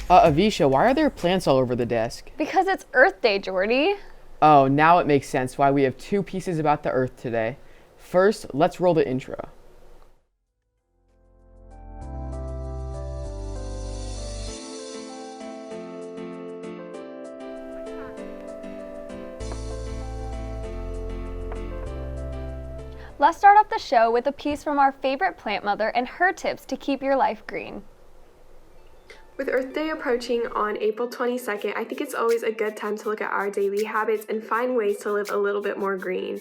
Avisha, why are there plants all over the desk? Because it's Earth Day, Jordy. Oh, now it makes sense why we have two pieces about the Earth today. First, let's roll the intro. Let's start off the show with a piece from our favorite plant mother and her tips to keep your life green. With Earth Day approaching on April 22nd, I think it's always a good time to look at our daily habits and find ways to live a little bit more green.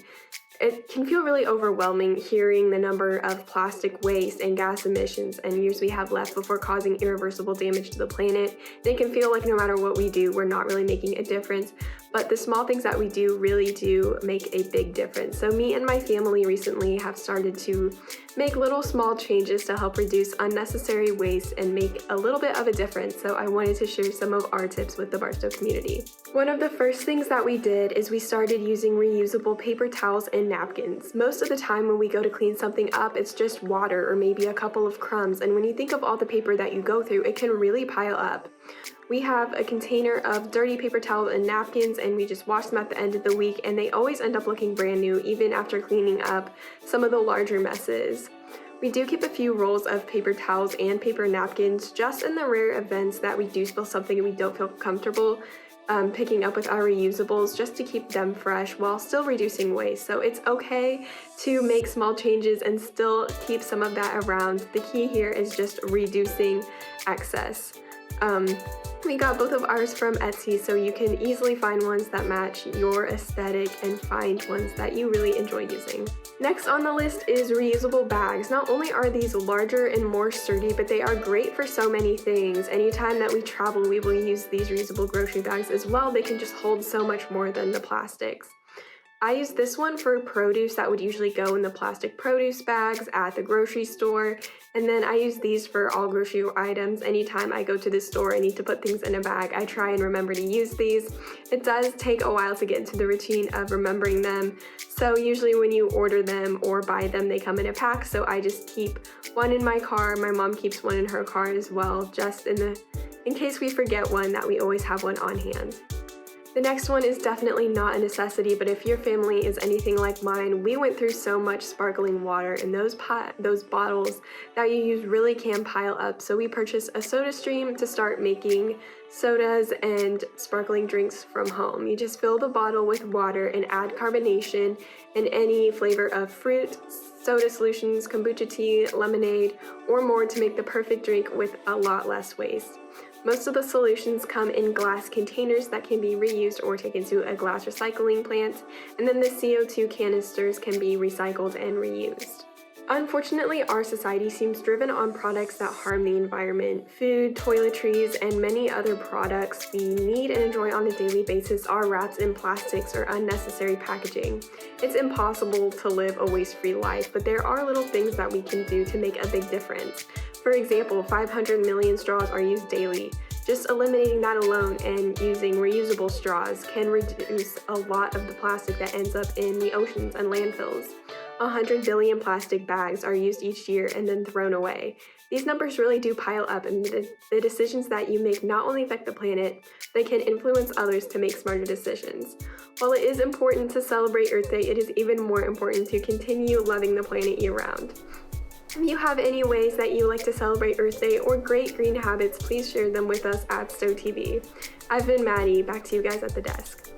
It can feel really overwhelming hearing the number of plastic waste and gas emissions and years we have left before causing irreversible damage to the planet. And it can feel like no matter what we do, we're not really making a difference. But the small things that we do really do make a big difference. So me and my family recently have started to make little small changes to help reduce unnecessary waste and make a little bit of a difference. So I wanted to share some of our tips with the Barstow community. One of the first things that we did is we started using reusable paper towels and napkins. Most of the time when we go to clean something up, it's just water or maybe a couple of crumbs. And when you think of all the paper that you go through, it can really pile up. We have a container of dirty paper towels and napkins, and we just wash them at the end of the week, and they always end up looking brand new even after cleaning up some of the larger messes. We do keep a few rolls of paper towels and paper napkins just in the rare events that we do spill something and we don't feel comfortable picking up with our reusables, just to keep them fresh while still reducing waste. So it's okay to make small changes and still keep some of that around. The key here is just reducing excess. We got both of ours from Etsy, so you can easily find ones that match your aesthetic and find ones that you really enjoy using. Next on the list is reusable bags. Not only are these larger and more sturdy, but they are great for so many things. Anytime that we travel, we will use these reusable grocery bags as well. They can just hold so much more than the plastics. I use this one for produce that would usually go in the plastic produce bags at the grocery store. And then I use these for all grocery items. Anytime I go to the store, I need to put things in a bag, I try and remember to use these. It does take a while to get into the routine of remembering them. So usually when you order them or buy them, they come in a pack. So I just keep one in my car. My mom keeps one in her car as well, just in case we forget one, that we always have one on hand. The next one is definitely not a necessity, but if your family is anything like mine, we went through so much sparkling water, and those bottles that you use really can pile up. So we purchased a soda stream to start making sodas and sparkling drinks from home. You just fill the bottle with water and add carbonation and any flavor of fruit, soda solutions, kombucha tea, lemonade, or more to make the perfect drink with a lot less waste. Most of the solutions come in glass containers that can be reused or taken to a glass recycling plant, and then the CO2 canisters can be recycled and reused. Unfortunately, our society seems driven on products that harm the environment. Food, toiletries, and many other products we need and enjoy on a daily basis are wrapped in plastics or unnecessary packaging. It's impossible to live a waste-free life, but there are little things that we can do to make a big difference. For example, 500 million straws are used daily. Just eliminating that alone and using reusable straws can reduce a lot of the plastic that ends up in the oceans and landfills. 100 billion plastic bags are used each year and then thrown away. These numbers really do pile up, and the decisions that you make not only affect the planet, they can influence others to make smarter decisions. While it is important to celebrate Earth Day, it is even more important to continue loving the planet year-round. If you have any ways that you like to celebrate Earth Day or great green habits, please share them with us at Stow TV. I've been Maddie. Back to you guys at the desk.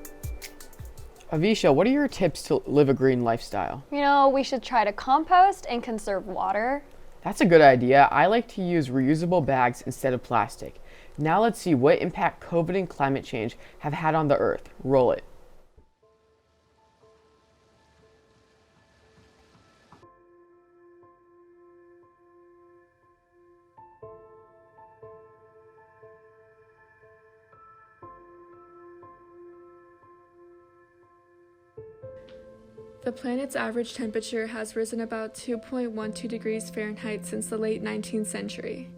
Avisha, what are your tips to live a green lifestyle? We should try to compost and conserve water. That's a good idea. I like to use reusable bags instead of plastic. Now let's see what impact COVID and climate change have had on the Earth. Roll it. The planet's average temperature has risen about 2.12 degrees Fahrenheit since the late 19th century.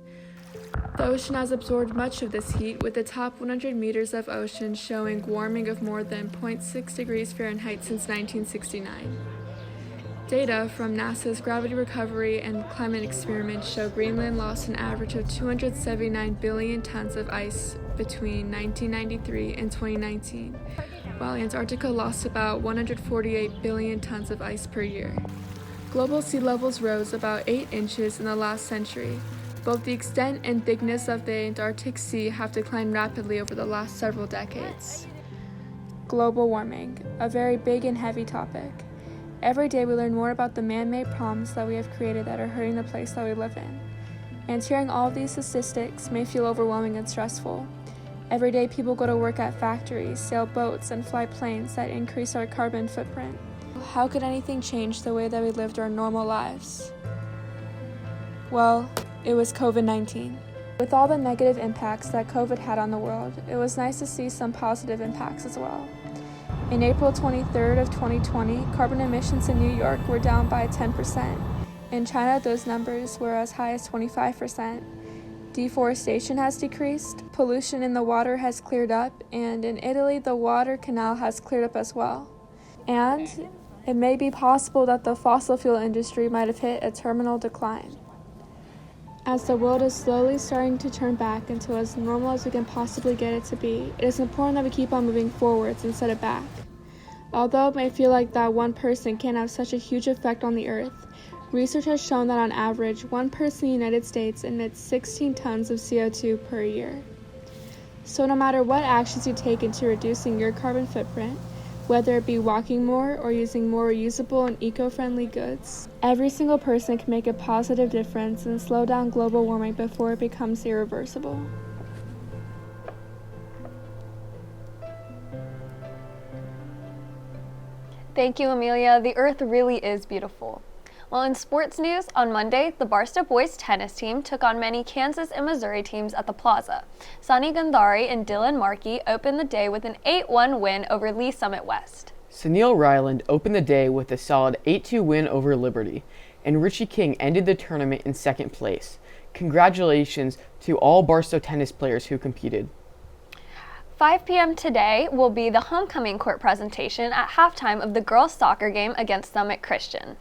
The ocean has absorbed much of this heat, with the top 100 meters of ocean showing warming of more than 0.6 degrees Fahrenheit since 1969. Data from NASA's Gravity Recovery and Climate Experiment show Greenland lost an average of 279 billion tons of ice between 1993 and 2019, while Antarctica lost about 148 billion tons of ice per year. Global sea levels rose about 8 inches in the last century. Both the extent and thickness of the Antarctic Sea have declined rapidly over the last several decades. Global warming, a very big and heavy topic. Every day we learn more about the man-made problems that we have created that are hurting the place that we live in. And hearing all of these statistics may feel overwhelming and stressful. Every day people go to work at factories, sail boats, and fly planes that increase our carbon footprint. How could anything change the way that we lived our normal lives? Well, it was COVID-19. With all the negative impacts that COVID had on the world, it was nice to see some positive impacts as well. In April 23rd of 2020, carbon emissions in New York were down by 10%. In China, those numbers were as high as 25%. Deforestation has decreased, pollution in the water has cleared up, and in Italy, the water canal has cleared up as well. And it may be possible that the fossil fuel industry might have hit a terminal decline. As the world is slowly starting to turn back into as normal as we can possibly get it to be, it is important that we keep on moving forwards instead of back. Although it may feel like that one person can have such a huge effect on the earth, research has shown that on average, one person in the United States emits 16 tons of CO2 per year. So no matter what actions you take into reducing your carbon footprint, whether it be walking more or using more reusable and eco-friendly goods, every single person can make a positive difference and slow down global warming before it becomes irreversible. Thank you, Amelia. The Earth really is beautiful. Well, in sports news, on Monday, the Barstow boys tennis team took on many Kansas and Missouri teams at the Plaza. Sonny Gandhari and Dylan Markey opened the day with an 8-1 win over Lee Summit West. Sunil Ryland opened the day with a solid 8-2 win over Liberty, and Richie King ended the tournament in second place. Congratulations to all Barstow tennis players who competed. 5 p.m. today will be the homecoming court presentation at halftime of the girls' soccer game against Summit Christian.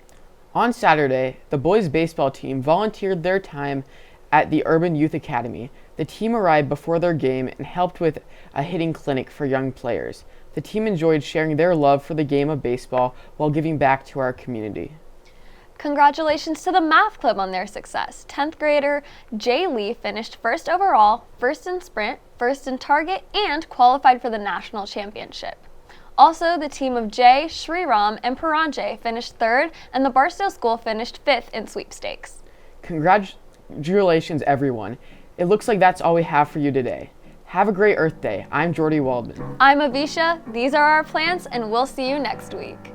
On Saturday, the boys' baseball team volunteered their time at the Urban Youth Academy. The team arrived before their game and helped with a hitting clinic for young players. The team enjoyed sharing their love for the game of baseball while giving back to our community. Congratulations to the math club on their success. 10th grader Jay Lee finished first overall, first in sprint, first in target, and qualified for the national championship. Also, the team of Jay, Shriram, and Paranjay finished third, and the Barstow School finished fifth in sweepstakes. Congratulations, everyone. It looks like that's all we have for you today. Have a great Earth Day. I'm Jordy Waldman. I'm Avisha. These are our plans, and we'll see you next week.